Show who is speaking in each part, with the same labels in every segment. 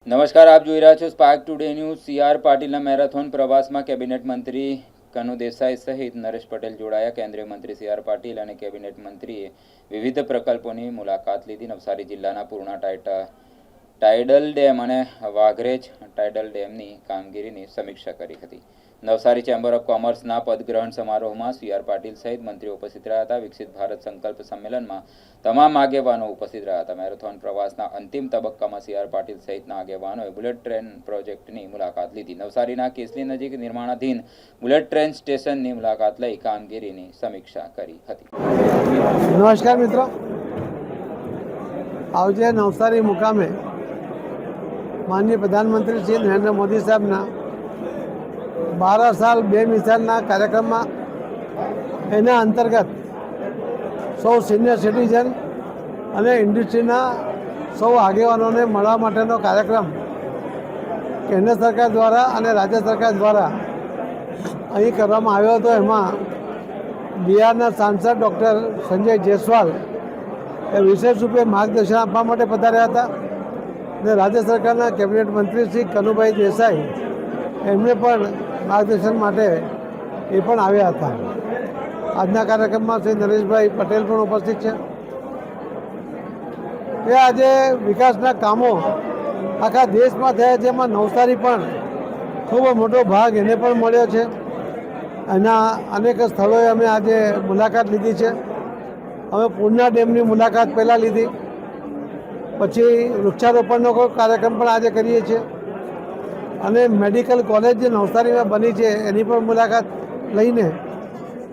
Speaker 1: નમસ્કાર, આપ જોઈ રહ્યા છો સ્પાર્ક ટુડે ન્યૂઝ। સીઆર પાટીલના મેરેથોન પ્રવાસમાં કેબિનેટ મંત્રી કનુ દેસાઈ સહિત નરેશ પટેલ જોડાયા। કેન્દ્રીય મંત્રી સીઆર પાટીલ અને કેબિનેટ મંત્રીએ વિવિધ પ્રકલ્પોની મુલાકાત લીધી। નવસારી જિલ્લાના પૂર્ણા ટાઇડલ ડેમ અને વાઘરેજ ટાઇડલ ડેમની કામગીરીની સમીક્ષા કરી હતી। નવસારી ચેમ્બર ઓફ કોમર્સના પદગ્રહણ સમારોહમાં સીઆર પાટીલ સહિત મંત્રીઓ ઉપસ્થિત રહ્યા હતા। વિકસિત ભારત સંકલ્પ સંમેલનમાં તમામ આગેવાનો ઉપસ્થિત રહ્યા હતા। મેરેથોન પ્રવાસના અંતિમ તબક્કામાં સીઆર પાટીલ સહિતના આગેવાનોએ બુલેટ ટ્રેન પ્રોજેક્ટની મુલાકાત લીધી। નવસારીના કેસલી નજીક નિર્માણાધીન બુલેટ ટ્રેન સ્ટેશનની મુલાકાત લઈ કામગીરીની સમીક્ષા કરી હતી।
Speaker 2: નમસ્કાર મિત્રો, આજે નવસારી મુકામે માનનીય પ્રધાનમંત્રી શ્રી નરેન્દ્ર મોદી સાહેબના 12 સાલ 2 મિસાલના કાર્યક્રમમાં એના અંતર્ગત સૌ સિનિયર સિટીઝન અને ઇન્ડસ્ટ્રીના સૌ આગેવાનોને મળવા માટેનો કાર્યક્રમ કેન્દ્ર સરકાર દ્વારા અને રાજ્ય સરકાર દ્વારા અહીં કરવામાં આવ્યો હતો। એમાં બિહારના સાંસદ ડૉક્ટર સંજય જયસ્વાલ એ વિશેષ રૂપે માર્ગદર્શન આપવા માટે પધાર્યા હતા અને રાજ્ય સરકારના કેબિનેટ મંત્રી શ્રી કનુભાઈ દેસાઈ એમને પણ માર્ગદર્શન માટે એ પણ આવ્યા હતા। આજના કાર્યક્રમમાં શ્રી નરેશભાઈ પટેલ પણ ઉપસ્થિત છે। એ આજે વિકાસના કામો આખા દેશમાં થયા છે, એમાં નવસારી પણ ખૂબ મોટો ભાગ એને પણ મળ્યો છે। એના અનેક સ્થળોએ અમે આજે મુલાકાત લીધી છે। અમે પૂર્ણા ડેમની મુલાકાત પહેલાં લીધી, પછી વૃક્ષારોપણનો કાર્યક્રમ પણ આજે કરીએ છીએ અને મેડિકલ કોલેજ જે નવસારીમાં બની છે એની પણ મુલાકાત લઈને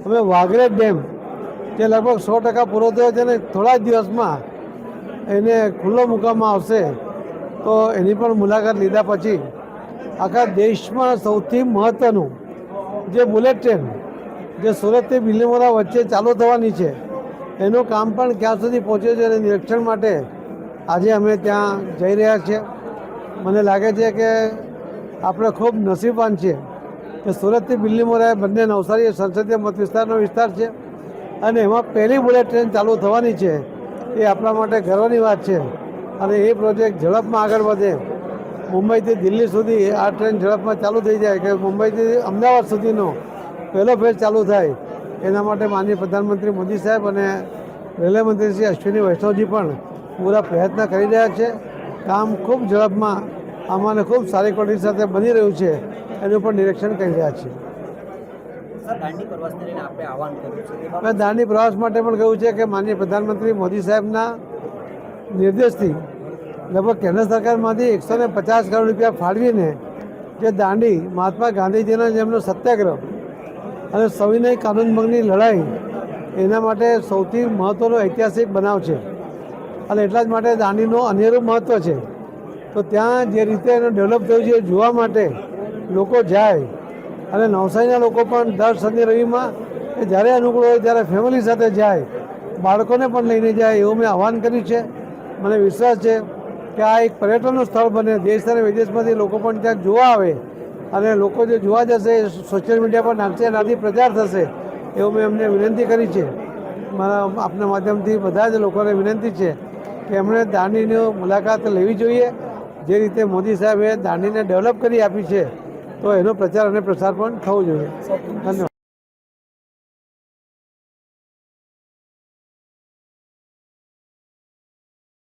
Speaker 2: અમે વાઘરેજ ડેમ જે લગભગ 100% પૂરો થયો છે અને થોડા જ દિવસમાં એને ખુલ્લો મૂકવામાં આવશે, તો એની પણ મુલાકાત લીધા પછી આખા દેશમાં સૌથી મહત્ત્વનું જે બુલેટ ટ્રેન જે સુરતથી બિલીમોરા વચ્ચે ચાલુ થવાની છે એનું કામ પણ ક્યાં સુધી પહોંચ્યું છે અને નિરીક્ષણ માટે આજે અમે ત્યાં જઈ રહ્યા છીએ। મને લાગે છે કે આપણે ખૂબ નસીબવાન છીએ કે સુરતથી બિલીમોરા બંને નવસારી સંસદીય મત વિસ્તારનો વિસ્તાર છે અને એમાં પહેલી બુલેટ ટ્રેન ચાલુ થવાની છે। એ આપણા માટે ગર્વની વાત છે અને એ પ્રોજેક્ટ ઝડપમાં આગળ વધે, મુંબઈથી દિલ્હી સુધી આ ટ્રેન ઝડપમાં ચાલુ થઈ જાય કે મુંબઈથી અમદાવાદ સુધીનો પહેલો ફેઝ ચાલુ થાય, એના માટે માનનીય પ્રધાનમંત્રી મોદી સાહેબ અને રેલવે મંત્રી શ્રી અશ્વિની વૈષ્ણવજી પણ પૂરા પ્રયત્ન કરી રહ્યા છે। કામ ખૂબ ઝડપમાં આમાં ખૂબ સારી ક્વોલિટી સાથે બની રહ્યું છે, એનું પણ નિરીક્ષણ કરી રહ્યા છીએ। મેં દાંડી પ્રવાસ માટે પણ કહ્યું છે કે માનનીય પ્રધાનમંત્રી મોદી સાહેબના નિર્દેશથી લગભગ કેન્દ્ર સરકારમાંથી 150 કરોડ રૂપિયા ફાળવીને જે દાંડી મહાત્મા ગાંધીજીનો જેમનો સત્યાગ્રહ અને સવિનય કાનૂન ભંગની લડાઈ એના માટે સૌથી મહત્ત્વનો ઐતિહાસિક બનાવ છે અને એટલા જ માટે દાંડીનું અનેરું મહત્ત્વ છે। તો ત્યાં જે રીતે એનું ડેવલપ થયું છે એ જોવા માટે લોકો જાય અને નવસારીના લોકો પણ દર શનિ રવિમાં કે જ્યારે અનુકૂળ હોય ત્યારે ફેમિલી સાથે જાય, બાળકોને પણ લઈને જાય એવું મેં આહ્વાન કર્યું છે। મને વિશ્વાસ છે કે આ એક પર્યટનનું સ્થળ બને, દેશ અને વિદેશમાંથી લોકો પણ ત્યાં જોવા આવે અને લોકો જે જોવા જશે એ સોશિયલ મીડિયા પર નાખશે, એનાથી પ્રચાર થશે એવું મેં એમને વિનંતી કરી છે। મારા આપના માધ્યમથી બધા જ લોકોને વિનંતી છે કે એમણે દાંડીની મુલાકાત લેવી જોઈએ। જે રીતે મોદી સાહેબે દાંડીને ડેવલપ કરી આપી છે તો એનો પ્રચાર અને પ્રસાર પણ થવો જોઈએ। ધન્યવાદ।